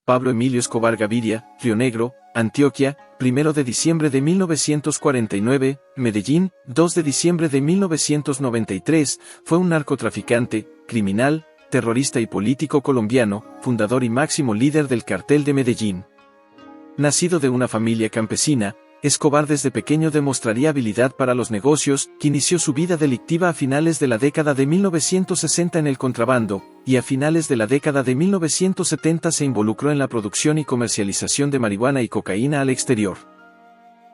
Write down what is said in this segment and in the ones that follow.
Pablo Emilio Escobar Gaviria, Río Negro, Antioquia, 1 de diciembre de 1949, Medellín, 2 de diciembre de 1993, fue un narcotraficante, criminal, terrorista y político colombiano, fundador y máximo líder del Cartel de Medellín. Nacido de una familia campesina, Escobar desde pequeño demostraría habilidad para los negocios, que inició su vida delictiva a finales de la década de 1960 en el contrabando, y a finales de la década de 1970 se involucró en la producción y comercialización de marihuana y cocaína al exterior.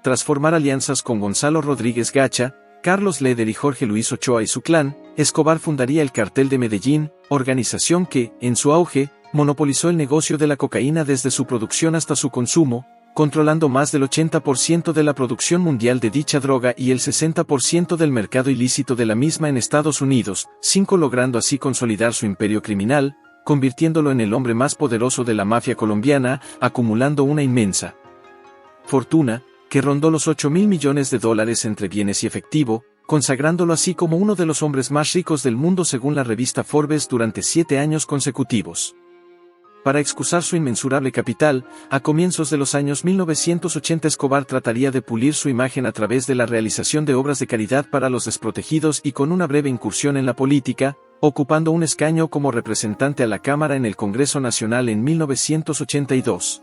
Tras formar alianzas con Gonzalo Rodríguez Gacha, Carlos Leder y Jorge Luis Ochoa y su clan, Escobar fundaría el Cartel de Medellín, organización que, en su auge, monopolizó el negocio de la cocaína desde su producción hasta su consumo, controlando más del 80% de la producción mundial de dicha droga y el 60% del mercado ilícito de la misma en Estados Unidos, logrando así consolidar su imperio criminal, convirtiéndolo en el hombre más poderoso de la mafia colombiana, acumulando una inmensa fortuna, que rondó los $8.000 millones entre bienes y efectivo, consagrándolo así como uno de los hombres más ricos del mundo según la revista Forbes durante 7 años consecutivos. Para excusar su inmensurable capital, a comienzos de los años 1980 Escobar trataría de pulir su imagen a través de la realización de obras de caridad para los desprotegidos y con una breve incursión en la política, ocupando un escaño como representante a la Cámara en el Congreso Nacional en 1982.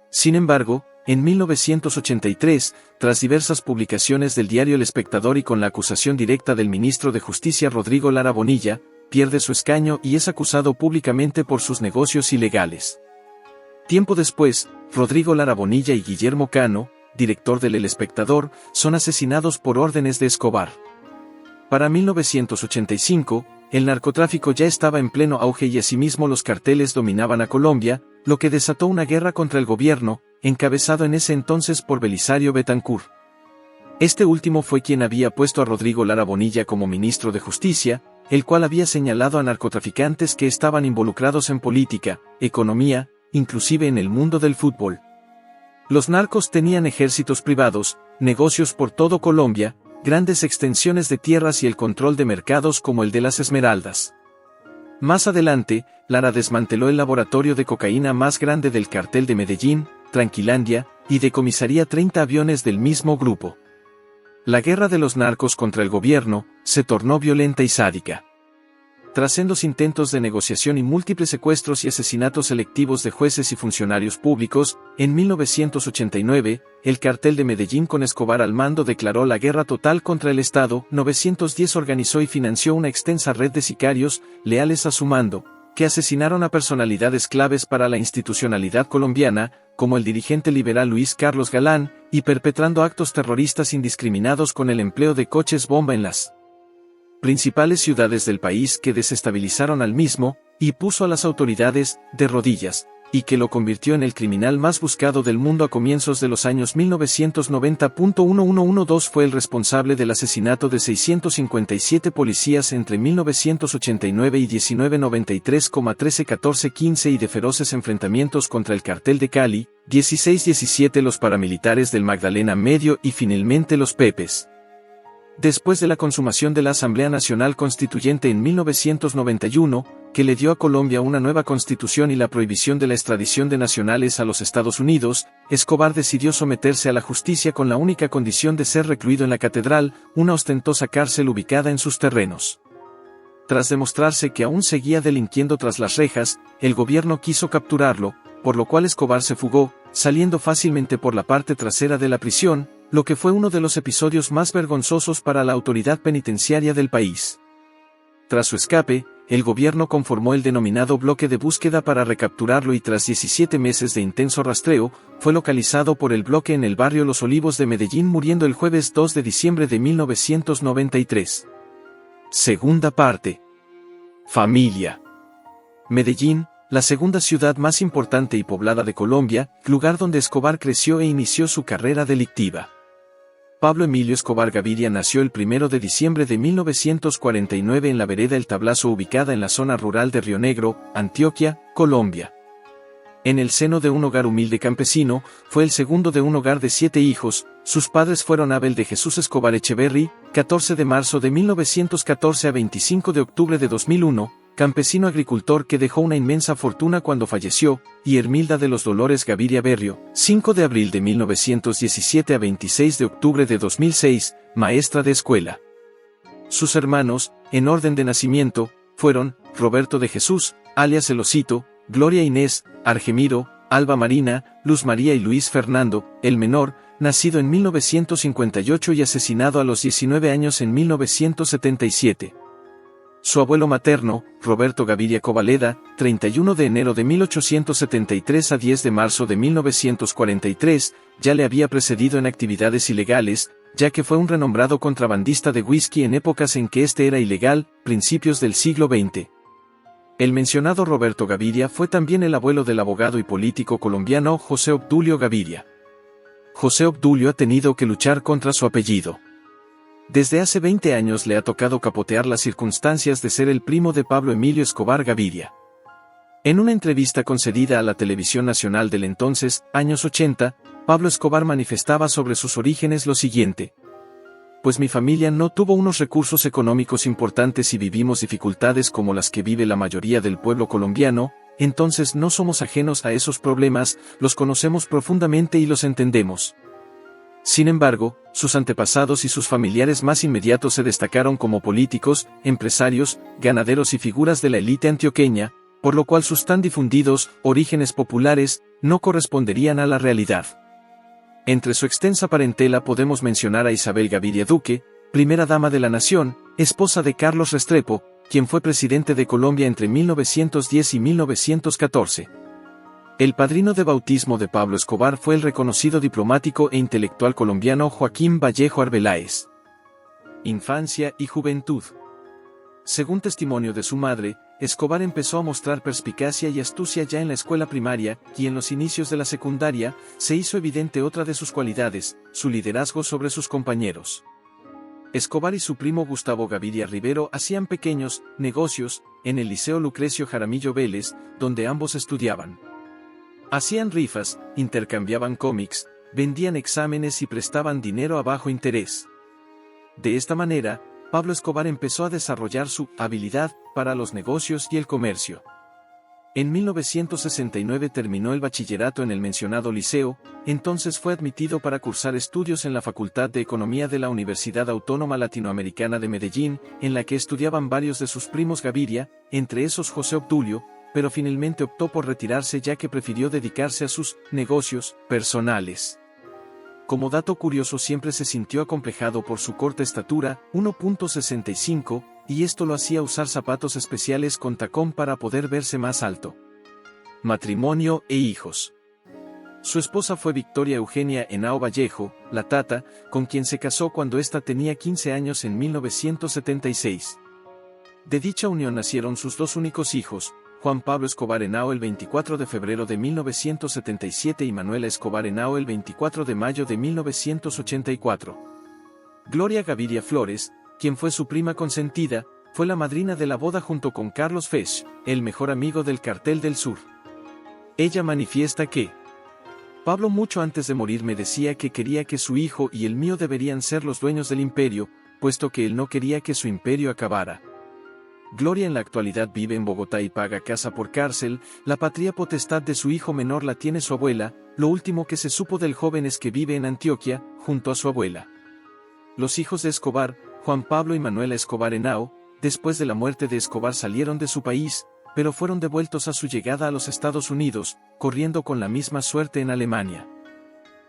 Sin embargo, en 1983, tras diversas publicaciones del diario El Espectador y con la acusación directa del ministro de Justicia Rodrigo Lara Bonilla, pierde su escaño y es acusado públicamente por sus negocios ilegales. Tiempo después, Rodrigo Lara Bonilla y Guillermo Cano, director del El Espectador, son asesinados por órdenes de Escobar. Para 1985, el narcotráfico ya estaba en pleno auge y asimismo los carteles dominaban a Colombia, lo que desató una guerra contra el gobierno, encabezado en ese entonces por Belisario Betancur. Este último fue quien había puesto a Rodrigo Lara Bonilla como ministro de Justicia, el cual había señalado a narcotraficantes que estaban involucrados en política, economía, inclusive en el mundo del fútbol. Los narcos tenían ejércitos privados, negocios por todo Colombia, grandes extensiones de tierras y el control de mercados como el de las Esmeraldas. Más adelante, Lara desmanteló el laboratorio de cocaína más grande del Cartel de Medellín, Tranquilandia, y decomisaría 30 aviones del mismo grupo. La guerra de los narcos contra el gobierno se tornó violenta y sádica. Tras sendos intentos de negociación y múltiples secuestros y asesinatos selectivos de jueces y funcionarios públicos, en 1989, el Cartel de Medellín con Escobar al mando declaró la guerra total contra el Estado. 910 organizó y financió una extensa red de sicarios, leales a su mando, que asesinaron a personalidades claves para la institucionalidad colombiana, como el dirigente liberal Luis Carlos Galán, y perpetrando actos terroristas indiscriminados con el empleo de coches bomba en las principales ciudades del país que desestabilizaron al mismo, y puso a las autoridades de rodillas, y que lo convirtió en el criminal más buscado del mundo a comienzos de los años 1990. 1112 fue el responsable del asesinato de 657 policías entre 1989 y 1993, 13, 14, 15 y de feroces enfrentamientos contra el Cartel de Cali, 16-17 los paramilitares del Magdalena Medio y finalmente los Pepes. Después de la consumación de la Asamblea Nacional Constituyente en 1991, que le dio a Colombia una nueva constitución y la prohibición de la extradición de nacionales a los Estados Unidos, Escobar decidió someterse a la justicia con la única condición de ser recluido en la Catedral, una ostentosa cárcel ubicada en sus terrenos. Tras demostrarse que aún seguía delinquiendo tras las rejas, el gobierno quiso capturarlo, por lo cual Escobar se fugó, saliendo fácilmente por la parte trasera de la prisión, lo que fue uno de los episodios más vergonzosos para la autoridad penitenciaria del país. Tras su escape, el gobierno conformó el denominado bloque de búsqueda para recapturarlo y tras 17 meses de intenso rastreo, fue localizado por el bloque en el barrio Los Olivos de Medellín, muriendo el jueves 2 de diciembre de 1993. Segunda parte. Familia. Medellín, la segunda ciudad más importante y poblada de Colombia, lugar donde Escobar creció e inició su carrera delictiva. Pablo Emilio Escobar Gaviria nació el 1 de diciembre de 1949 en la vereda El Tablazo ubicada en la zona rural de Río Negro, Antioquia, Colombia. En el seno de un hogar humilde campesino, fue el segundo de un hogar de 7 hijos. Sus padres fueron Abel de Jesús Escobar Echeverry, 14 de marzo de 1914 a 25 de octubre de 2001, campesino agricultor que dejó una inmensa fortuna cuando falleció, y Hermilda de los Dolores Gaviria Berrio, 5 de abril de 1917 a 26 de octubre de 2006, maestra de escuela. Sus hermanos, en orden de nacimiento, fueron Roberto de Jesús, alias El Osito, Gloria Inés, Argemiro, Alba Marina, Luz María y Luis Fernando, el menor, nacido en 1958 y asesinado a los 19 años en 1977. Su abuelo materno, Roberto Gaviria Covaleda, 31 de enero de 1873 a 10 de marzo de 1943, ya le había precedido en actividades ilegales, ya que fue un renombrado contrabandista de whisky en épocas en que este era ilegal, principios del siglo XX. El mencionado Roberto Gaviria fue también el abuelo del abogado y político colombiano José Obdulio Gaviria. José Obdulio ha tenido que luchar contra su apellido. Desde hace 20 años le ha tocado capotear las circunstancias de ser el primo de Pablo Emilio Escobar Gaviria. En una entrevista concedida a la Televisión Nacional del entonces, años 80, Pablo Escobar manifestaba sobre sus orígenes lo siguiente: pues mi familia no tuvo unos recursos económicos importantes y vivimos dificultades como las que vive la mayoría del pueblo colombiano, entonces no somos ajenos a esos problemas, los conocemos profundamente y los entendemos. Sin embargo, sus antepasados y sus familiares más inmediatos se destacaron como políticos, empresarios, ganaderos y figuras de la élite antioqueña, por lo cual sus tan difundidos orígenes populares no corresponderían a la realidad. Entre su extensa parentela podemos mencionar a Isabel Gaviria Duque, primera dama de la nación, esposa de Carlos Restrepo, quien fue presidente de Colombia entre 1910 y 1914. El padrino de bautismo de Pablo Escobar fue el reconocido diplomático e intelectual colombiano Joaquín Vallejo Arbeláez. Infancia y juventud. Según testimonio de su madre, Escobar empezó a mostrar perspicacia y astucia ya en la escuela primaria, y en los inicios de la secundaria, se hizo evidente otra de sus cualidades, su liderazgo sobre sus compañeros. Escobar y su primo Gustavo Gaviria Rivero hacían pequeños negocios en el Liceo Lucrecio Jaramillo Vélez, donde ambos estudiaban. Hacían rifas, intercambiaban cómics, vendían exámenes y prestaban dinero a bajo interés. De esta manera, Pablo Escobar empezó a desarrollar su habilidad para los negocios y el comercio. En 1969 terminó el bachillerato en el mencionado liceo, entonces fue admitido para cursar estudios en la Facultad de Economía de la Universidad Autónoma Latinoamericana de Medellín, en la que estudiaban varios de sus primos Gaviria, entre esos José Obdulio, pero finalmente optó por retirarse ya que prefirió dedicarse a sus negocios personales. Como dato curioso, siempre se sintió acomplejado por su corta estatura, 1.65, y esto lo hacía usar zapatos especiales con tacón para poder verse más alto. Matrimonio e hijos. Su esposa fue Victoria Eugenia Henao Vallejo, la Tata, con quien se casó cuando ésta tenía 15 años en 1976. De dicha unión nacieron sus dos únicos hijos, Juan Pablo Escobar Henao el 24 de febrero de 1977 y Manuela Escobar Henao el 24 de mayo de 1984. Gloria Gaviria Flores, quien fue su prima consentida, fue la madrina de la boda junto con Carlos Fesch, el mejor amigo del Cartel del Sur. Ella manifiesta que Pablo mucho antes de morir me decía que quería que su hijo y el mío deberían ser los dueños del imperio, puesto que él no quería que su imperio acabara. Gloria en la actualidad vive en Bogotá y paga casa por cárcel, la patria potestad de su hijo menor la tiene su abuela, lo último que se supo del joven es que vive en Antioquia, junto a su abuela. Los hijos de Escobar, Juan Pablo y Manuela Escobar Henao, después de la muerte de Escobar salieron de su país, pero fueron devueltos a su llegada a los Estados Unidos, corriendo con la misma suerte en Alemania.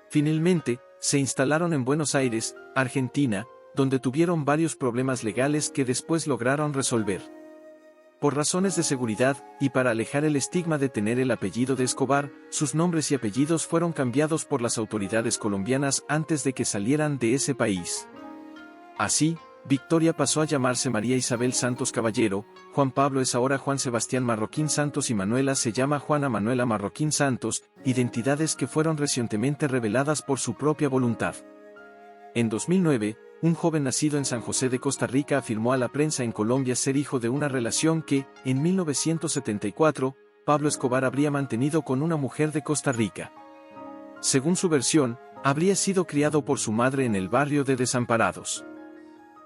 Finalmente, se instalaron en Buenos Aires, Argentina, donde tuvieron varios problemas legales que después lograron resolver. Por razones de seguridad, y para alejar el estigma de tener el apellido de Escobar, sus nombres y apellidos fueron cambiados por las autoridades colombianas antes de que salieran de ese país. Así, Victoria pasó a llamarse María Isabel Santos Caballero, Juan Pablo es ahora Juan Sebastián Marroquín Santos y Manuela se llama Juana Manuela Marroquín Santos, identidades que fueron recientemente reveladas por su propia voluntad. En 2009, un joven nacido en San José de Costa Rica afirmó a la prensa en Colombia ser hijo de una relación que, en 1974, Pablo Escobar habría mantenido con una mujer de Costa Rica. Según su versión, habría sido criado por su madre en el barrio de Desamparados.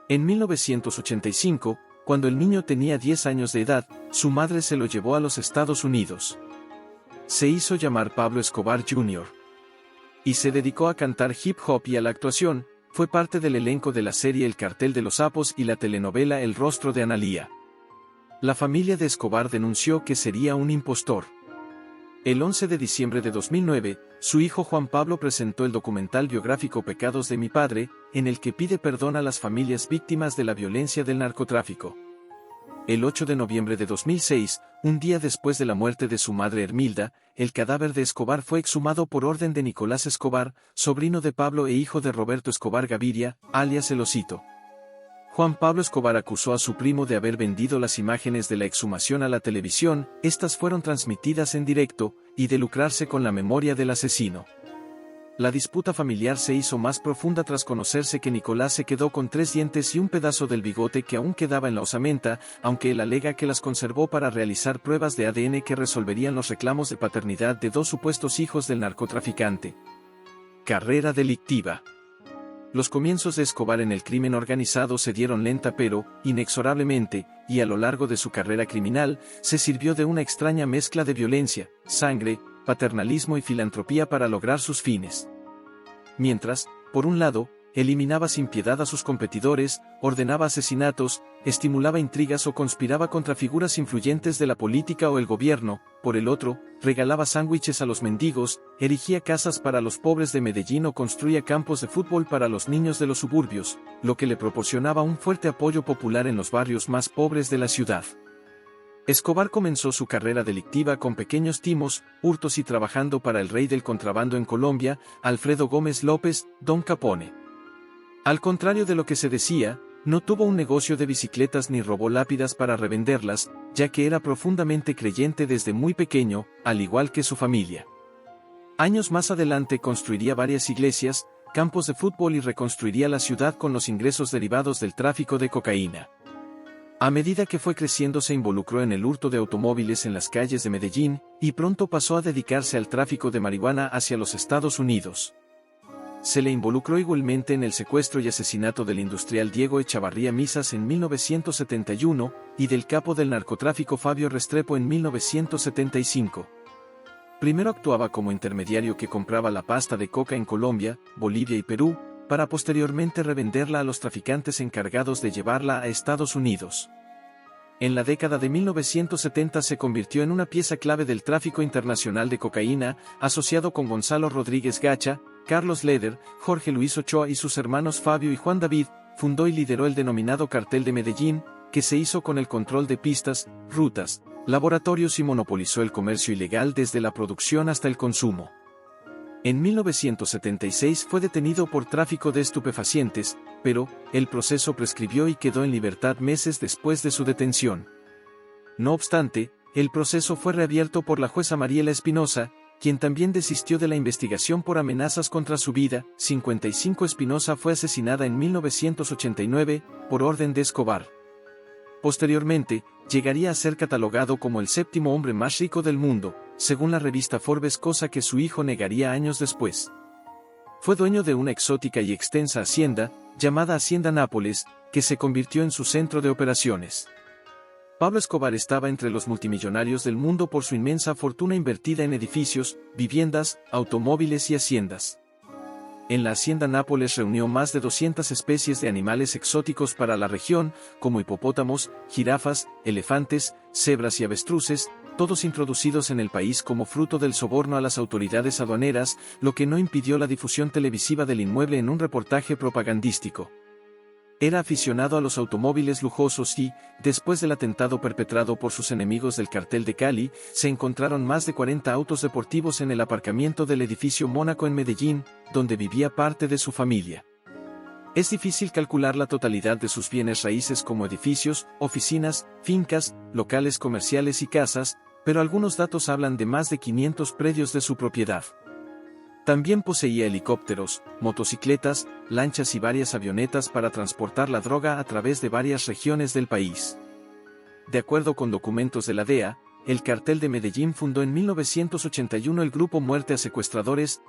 En 1985, Cuando el niño tenía 10 años de edad, su madre se lo llevó a los Estados Unidos. Se hizo llamar Pablo Escobar Jr. y se dedicó a cantar hip hop y a la actuación. Fue parte del elenco de la serie El Cartel de los Sapos y la telenovela El Rostro de Analía. La familia de Escobar denunció que sería un impostor. El 11 de diciembre de 2009, su hijo Juan Pablo presentó el documental biográfico Pecados de mi padre, en el que pide perdón a las familias víctimas de la violencia del narcotráfico. El 8 de noviembre de 2006, un día después de la muerte de su madre Hermilda, el cadáver de Escobar fue exhumado por orden de Nicolás Escobar, sobrino de Pablo e hijo de Roberto Escobar Gaviria, alias El Osito. Juan Pablo Escobar acusó a su primo de haber vendido las imágenes de la exhumación a la televisión, estas fueron transmitidas en directo, y de lucrarse con la memoria del asesino. La disputa familiar se hizo más profunda tras conocerse que Nicolás se quedó con 3 dientes y un pedazo del bigote que aún quedaba en la osamenta, aunque él alega que las conservó para realizar pruebas de ADN que resolverían los reclamos de paternidad de 2 supuestos hijos del narcotraficante. Carrera delictiva. Los comienzos de Escobar en el crimen organizado se dieron lenta pero, inexorablemente, y a lo largo de su carrera criminal, se sirvió de una extraña mezcla de violencia, sangre, paternalismo y filantropía para lograr sus fines. Mientras, por un lado, eliminaba sin piedad a sus competidores, ordenaba asesinatos, estimulaba intrigas o conspiraba contra figuras influyentes de la política o el gobierno, por el otro, regalaba sándwiches a los mendigos, erigía casas para los pobres de Medellín o construía campos de fútbol para los niños de los suburbios, lo que le proporcionaba un fuerte apoyo popular en los barrios más pobres de la ciudad. Escobar comenzó su carrera delictiva con pequeños timos, hurtos y trabajando para el rey del contrabando en Colombia, Alfredo Gómez López, Don Capone. Al contrario de lo que se decía, no tuvo un negocio de bicicletas ni robó lápidas para revenderlas, ya que era profundamente creyente desde muy pequeño, al igual que su familia. Años más adelante construiría varias iglesias, campos de fútbol y reconstruiría la ciudad con los ingresos derivados del tráfico de cocaína. A medida que fue creciendo se involucró en el hurto de automóviles en las calles de Medellín, y pronto pasó a dedicarse al tráfico de marihuana hacia los Estados Unidos. Se le involucró igualmente en el secuestro y asesinato del industrial Diego Echavarría Misas en 1971, y del capo del narcotráfico Fabio Restrepo en 1975. Primero actuaba como intermediario que compraba la pasta de coca en Colombia, Bolivia y Perú, para posteriormente revenderla a los traficantes encargados de llevarla a Estados Unidos. En la década de 1970 se convirtió en una pieza clave del tráfico internacional de cocaína, asociado con Gonzalo Rodríguez Gacha, Carlos Leder, Jorge Luis Ochoa y sus hermanos Fabio y Juan David, fundó y lideró el denominado Cartel de Medellín, que se hizo con el control de pistas, rutas, laboratorios y monopolizó el comercio ilegal desde la producción hasta el consumo. En 1976 fue detenido por tráfico de estupefacientes, pero, el proceso prescribió y quedó en libertad meses después de su detención. No obstante, el proceso fue reabierto por la jueza Mariela Espinosa, quien también desistió de la investigación por amenazas contra su vida. 55 Espinosa fue asesinada en 1989, por orden de Escobar. Posteriormente, llegaría a ser catalogado como el 7º hombre más rico del mundo, según la revista Forbes, cosa que su hijo negaría años después. Fue dueño de una exótica y extensa hacienda, llamada Hacienda Nápoles, que se convirtió en su centro de operaciones. Pablo Escobar estaba entre los multimillonarios del mundo por su inmensa fortuna invertida en edificios, viviendas, automóviles y haciendas. En la Hacienda Nápoles reunió más de 200 especies de animales exóticos para la región, como hipopótamos, jirafas, elefantes, cebras y avestruces, todos introducidos en el país como fruto del soborno a las autoridades aduaneras, lo que no impidió la difusión televisiva del inmueble en un reportaje propagandístico. Era aficionado a los automóviles lujosos y, después del atentado perpetrado por sus enemigos del cartel de Cali, se encontraron más de 40 autos deportivos en el aparcamiento del edificio Mónaco en Medellín, donde vivía parte de su familia. Es difícil calcular la totalidad de sus bienes raíces como edificios, oficinas, fincas, locales comerciales y casas, pero algunos datos hablan de más de 500 predios de su propiedad. También poseía helicópteros, motocicletas, lanchas y varias avionetas para transportar la droga a través de varias regiones del país. De acuerdo con documentos de la DEA, el Cartel de Medellín fundó en 1981 el grupo Muerte a Secuestradores,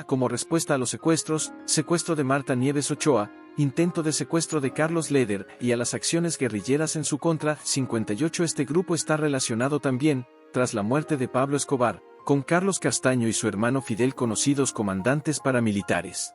como respuesta a los secuestros, secuestro de Marta Nieves Ochoa, intento de secuestro de Carlos Leder y a las acciones guerrilleras en su contra. 58. Este grupo está relacionado también, tras la muerte de Pablo Escobar, con Carlos Castaño y su hermano Fidel, conocidos comandantes paramilitares.